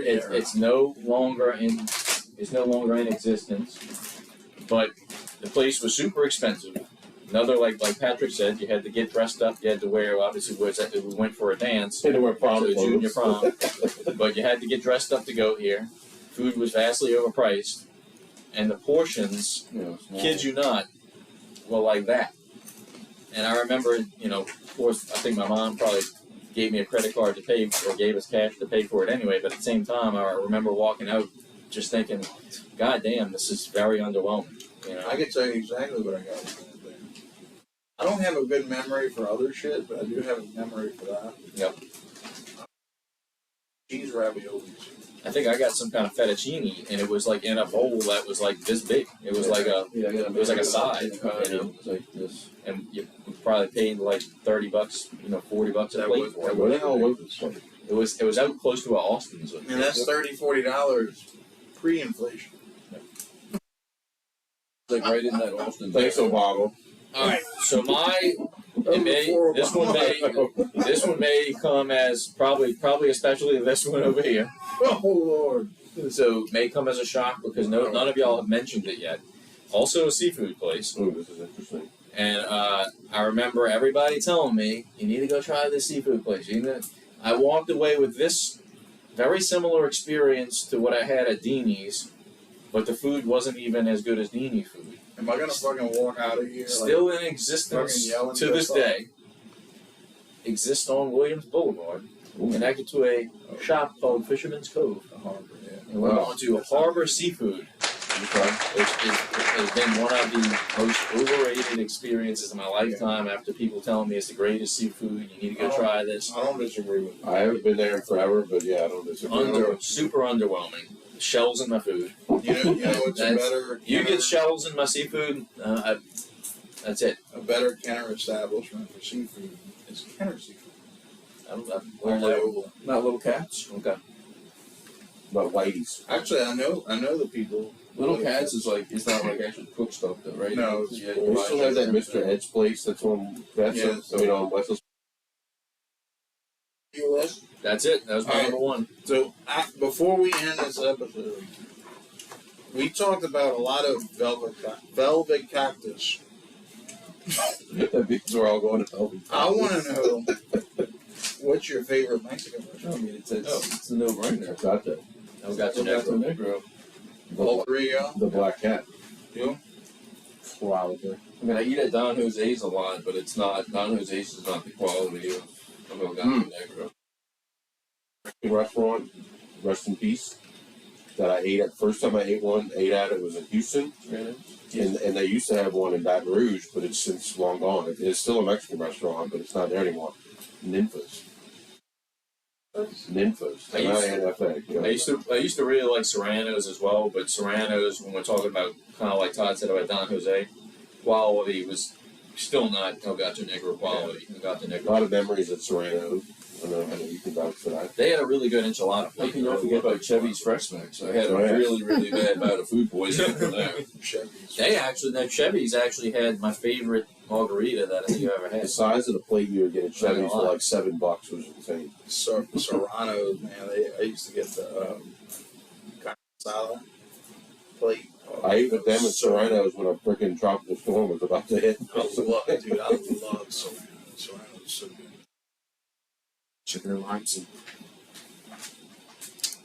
It's no longer in existence, but the place was super expensive. Another, like Patrick said, you had to get dressed up. You had to wear, obviously, we went for a dance. Had to wear prom to clothes. junior prom. But you had to get dressed up to go here. Food was vastly overpriced. And the portions, kid you not, were like that. And I remember, of course, I think my mom probably gave me a credit card to pay, or gave us cash to pay for it anyway. But at the same time, I remember walking out just thinking, God damn, this is very underwhelming. I can tell you exactly what I got from there. I don't have a good memory for other shit, but I do have a memory for that. Yep. Cheese raviolis. I think I got some kind of fettuccine, and it was like in a bowl that was like this big. It was like a, it was like a side, It was like this. and you probably paid like $30, $40 a plate for it. What the hell was this place? It was out close to Austin's. And that's $30-$40 pre-inflation. It's like right in that Austin. Thanks, Obama. All right, so this one may come as probably especially this one over here. Oh Lord! So may come as a shock because none of y'all have mentioned it yet. Also a seafood place. Oh, this is interesting. And I remember everybody telling me, you need to go try this seafood place. I walked away with this very similar experience to what I had at Deanie's, but the food wasn't even as good as Deanie's food. Am I gonna fucking walk out of here? Still in existence fucking to this day. Exists on Williams Boulevard, connected to a shop called Fisherman's Cove. Harbor, yeah. And we're on to Harbor Seafood, which has been one of the most overrated experiences of my lifetime. After people telling me it's the greatest seafood, you need to go try this. I don't disagree with you. I haven't been there in forever, but yeah, I don't disagree. Super underwhelming. Shells in my food. You know what's a better? You get shells in my seafood, that's it. A better Kenner establishment for seafood is Kenner Seafood. Not little cats. Okay. But Whitey's. Actually, I know the people. Little cats is like, it's not like actually cooked stuff though, right? No, It's- it's- We still have that Mr. Ed's place that's on, Yes. on West. You list? That's it. That was my All right. number one. So before we end this episode, we talked about a lot of velvet cactus. Because we're all going to Belgium. I want to know what's your favorite Mexican I restaurant? mean, it's a no-brainer. I've got that. I've got to Gato Negro. Negro. All three of y'all? The Black Cat. You? Probably. I mean, I eat at Don Jose's a lot, but it's not, Don Jose's is not the quality of El Gato Negro. Restaurant, rest in peace, that I ate at. First time I ate at it was in Houston. Really? And they used to have one in Baton Rouge, but it's since long gone. It's still a Mexican restaurant, but it's not there anymore. Ninfa's. Ninfa's. N-I-N-F-A. I used to really like Serrano's as well, but Serrano's, when we're talking about kind of like Todd said about Don Jose, quality was still not El Gato Negro quality. El Gato A Negro. lot of memories at Serrano. I know you can vouch for that. They had a really good enchilada How plate. can you not forget about Chevy's Fresh Smacks? I had a Oh, yeah. really, really bad bout of food poisoning from there. Chevy's. Chevy's actually had my favorite margarita that I think I've ever The had. size of the plate you would get at Chevy's for like $7 was insane. Serrano's, man. I used to get the carne asada plate. I ate with them at Serrano's when a freaking tropical storm was about to hit. I love Serrano's. Serrano's so good. Chicken and lime soup.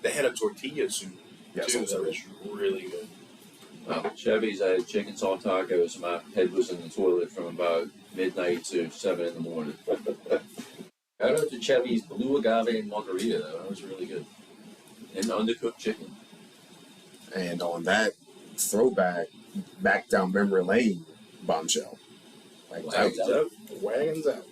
They had a tortilla soup Yes, too. also That was really good. Chevy's, I had chicken salt tacos. My head was in the toilet from about midnight to 7 in the morning. Shout out to Chevy's Blue Agave and Margarita, though. That was really good. And undercooked chicken. And on that throwback, back down memory lane bombshell. Like Wagons out. Wagons out.